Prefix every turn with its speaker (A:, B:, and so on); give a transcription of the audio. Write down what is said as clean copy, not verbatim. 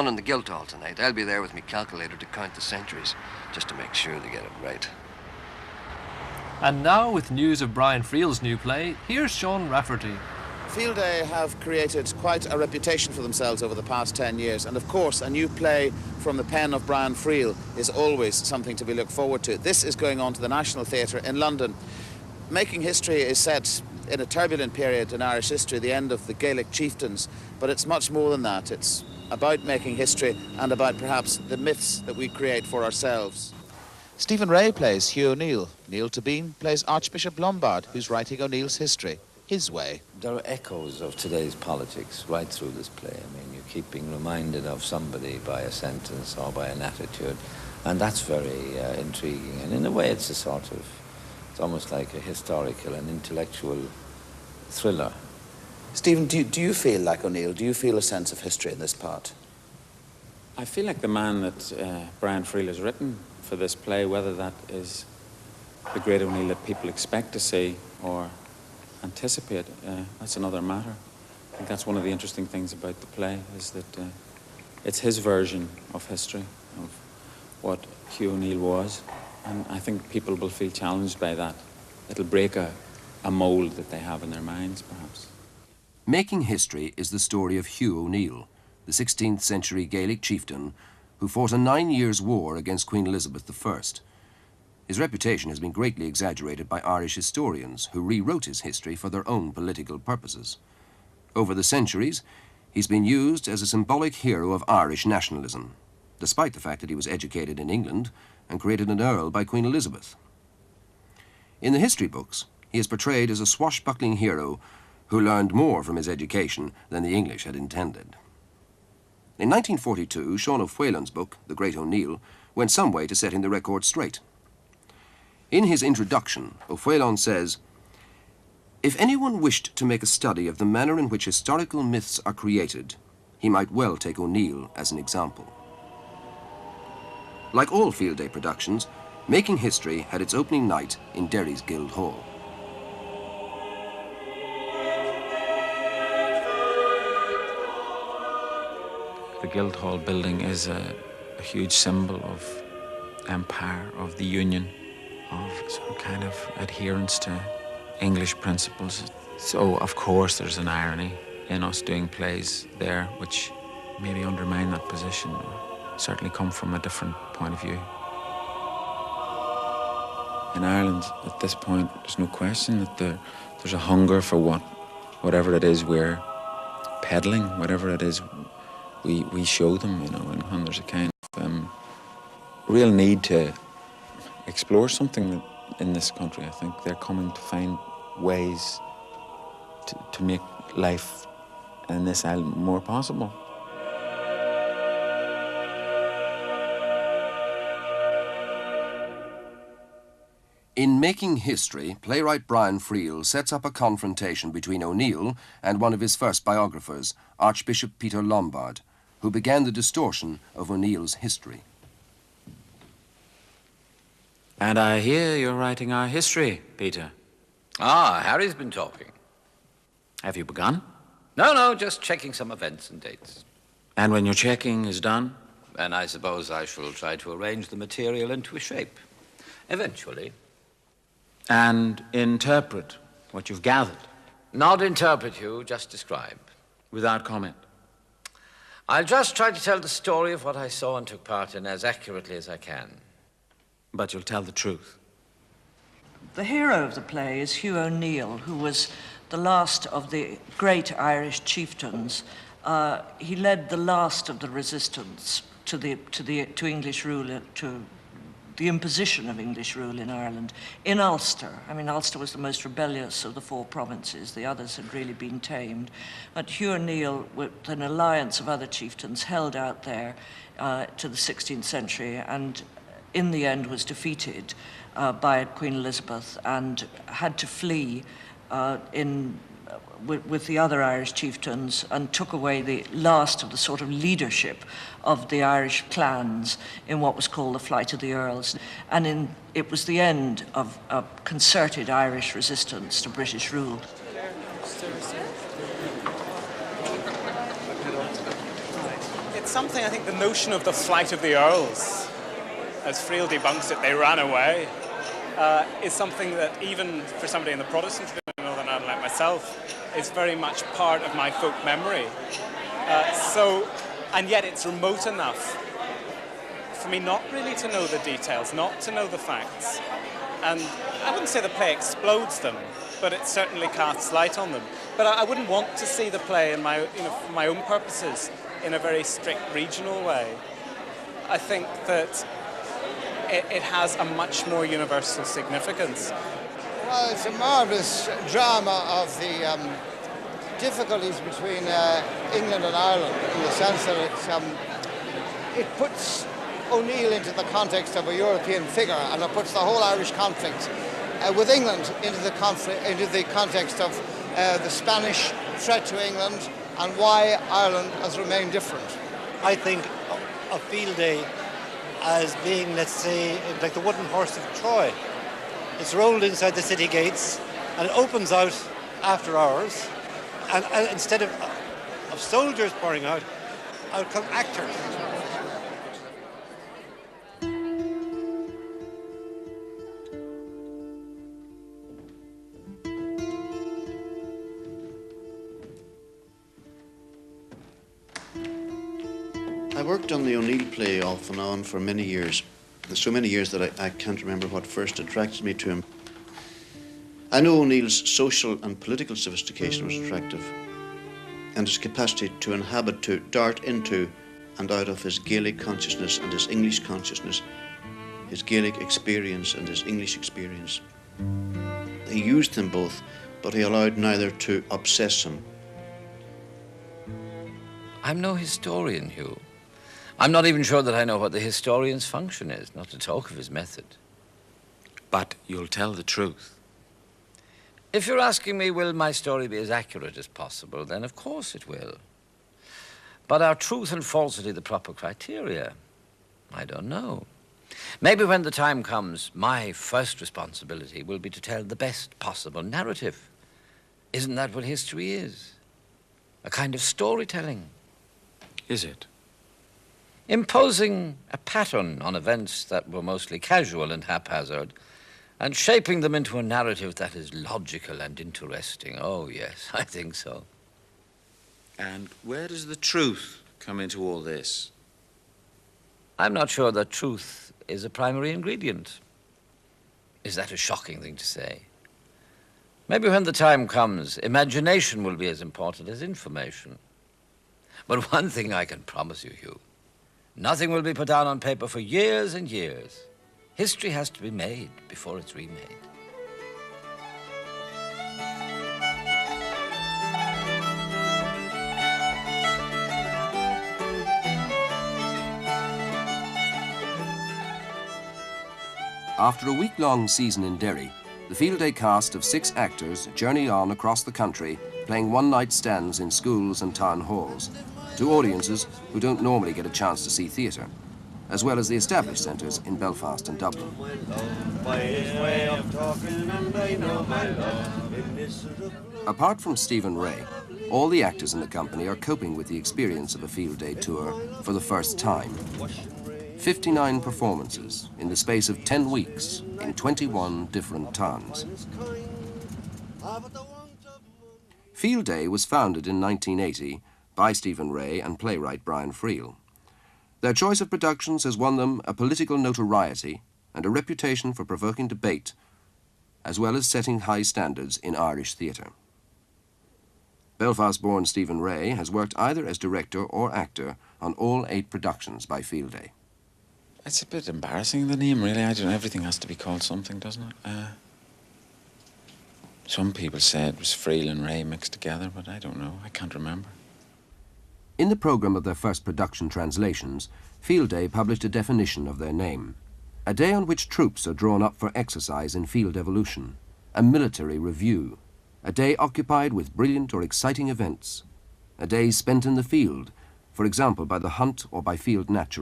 A: On the Guildhall tonight. I'll be there with my calculator to count the centuries, just to make sure they get it right.
B: And now, with news of Brian Friel's new play, here's Sean Rafferty.
C: Field Day have created quite a reputation for themselves over the past 10 years, and of course a new play from the pen of Brian Friel is always something to be looked forward to. This is going on to the National Theatre in London. Making History is set in a turbulent period in Irish history, the end of the Gaelic chieftains, but it's much more than that. It's about making history and about perhaps the myths that we create for ourselves. Stephen Ray plays Hugh O'Neill. Neil Tabine plays Archbishop Lombard, who's writing O'Neill's history his way.
D: There are echoes of today's politics right through this play. I mean, you keep being reminded of somebody by a sentence or by an attitude, and that's very intriguing. And in a way, it's almost like a historical and intellectual thriller.
C: Stephen, do you feel like O'Neill? Do you feel a sense of history in this part?
E: I feel like the man that Brian Friel has written for this play, whether that is the great O'Neill that people expect to see or anticipate, that's another matter. I think that's one of the interesting things about the play, is that it's his version of history, of what Hugh O'Neill was, and I think people will feel challenged by that. It'll break a mould that they have in their minds, perhaps.
F: Making History is the story of Hugh O'Neill, the 16th century Gaelic chieftain who fought a 9 years' war against Queen Elizabeth I. His reputation has been greatly exaggerated by Irish historians who rewrote his history for their own political purposes. Over the centuries, he's been used as a symbolic hero of Irish nationalism, despite the fact that he was educated in England and created an earl by Queen Elizabeth. In the history books, he is portrayed as a swashbuckling hero who learned more from his education than the English had intended. In 1942, Sean O'Whalen's book, The Great O'Neill, went some way to setting the record straight. In his introduction, O'Whalen says, "If anyone wished to make a study of the manner in which historical myths are created, he might well take O'Neill as an example." Like all Field Day productions, Making History had its opening night in Derry's Guildhall.
E: The Guildhall building is a huge symbol of empire, of the union, of some kind of adherence to English principles. So, of course, there's an irony in us doing plays there, which maybe undermine that position, or certainly come from a different point of view. In Ireland, at this point, there's no question that there's a hunger for whatever it is we're peddling, whatever it is we show them, you know, and there's a kind of real need to explore something in this country. I think they're coming to find ways to make life in this island more possible.
F: In Making History, playwright Brian Friel sets up a confrontation between O'Neill and one of his first biographers, Archbishop Peter Lombard, who began the distortion of O'Neill's history.
E: And I hear you're writing our history, Peter.
G: Ah, Harry's been talking.
E: Have you begun?
G: No, just checking some events and dates.
E: And when your checking is done?
G: Then I suppose I shall try to arrange the material into a shape. Eventually.
E: And interpret what you've gathered?
G: Not interpret, you, just describe.
E: Without comment?
G: I'll just try to tell the story of what I saw and took part in as accurately as I can.
E: But you'll tell the truth.
H: The hero of the play is Hugh O'Neill, who was the last of the great Irish chieftains. He led the last of the resistance to English rule, to the imposition of English rule in Ireland, in Ulster. I mean, Ulster was the most rebellious of the four provinces. The others had really been tamed. But Hugh O'Neill, with an alliance of other chieftains, held out there to the 16th century, and in the end was defeated by Queen Elizabeth and had to flee with the other Irish chieftains, and took away the last of the sort of leadership of the Irish clans in what was called the Flight of the Earls. And it was the end of a concerted Irish resistance to British rule.
I: something, I think the notion of the flight of the Earls, as Friel debunks it, they ran away, is something that even for somebody in the Protestant tradition, Northern Ireland like myself, is very much part of my folk memory. And yet it's remote enough for me not really to know the details, not to know the facts. And I wouldn't say the play explodes them, but it certainly casts light on them. But I wouldn't want to see the play in for my own purposes in a very strict regional way. I think that it has a much more universal significance.
J: Well, it's a marvellous drama of the difficulties between England and Ireland, in the sense that it puts O'Neill into the context of a European figure, and it puts the whole Irish conflict with England into the context of the Spanish threat to England and why Ireland has remained different.
K: I think of Field Day as being, let's say, like the wooden horse of Troy. It's rolled inside the city gates and it opens out after hours, and instead of soldiers pouring out come actors.
L: I worked on the O'Neill play off and on for many years. So many years that I can't remember what first attracted me to him. I know O'Neill's social and political sophistication was attractive, and his capacity to inhabit, to dart into and out of his Gaelic consciousness and his English consciousness, his Gaelic experience and his English experience. He used them both, but he allowed neither to obsess him.
G: I'm no historian, Hugh. I'm not even sure that I know what the historian's function is, not to talk of his method.
E: But you'll tell the truth.
G: If you're asking me, will my story be as accurate as possible, then of course it will. But are truth and falsity the proper criteria? I don't know. Maybe when the time comes, my first responsibility will be to tell the best possible narrative. Isn't that what history is? A kind of storytelling.
E: Is it?
G: Imposing a pattern on events that were mostly casual and haphazard, and shaping them into a narrative that is logical and interesting. Oh, yes, I think so.
E: And where does the truth come into all this?
G: I'm not sure that truth is a primary ingredient. Is that a shocking thing to say? Maybe when the time comes, imagination will be as important as information. But one thing I can promise you, Hugh, nothing will be put down on paper for years and years. History has to be made before it's remade.
F: After a week-long season in Derry, the Field Day cast of 6 actors journey on across the country, playing one-night stands in schools and town halls, to audiences who don't normally get a chance to see theatre, as well as the established centres in Belfast and Dublin. Apart from Stephen Ray, all the actors in the company are coping with the experience of a Field Day tour for the first time. 59 performances in the space of 10 weeks in 21 different towns. Field Day was founded in 1980 by Stephen Ray and playwright Brian Friel. Their choice of productions has won them a political notoriety and a reputation for provoking debate, as well as setting high standards in Irish theatre. Belfast-born Stephen Ray has worked either as director or actor on all 8 productions by Field Day.
E: It's a bit embarrassing, the name, really. I don't know, everything has to be called something, doesn't it? Some people say it was Friel and Ray mixed together, but I don't know. I can't remember.
F: In the programme of their first production translations, Field Day published a definition of their name. A day on which troops are drawn up for exercise in field evolution. A military review. A day occupied with brilliant or exciting events. A day spent in the field, for example by the hunt or by field naturalists.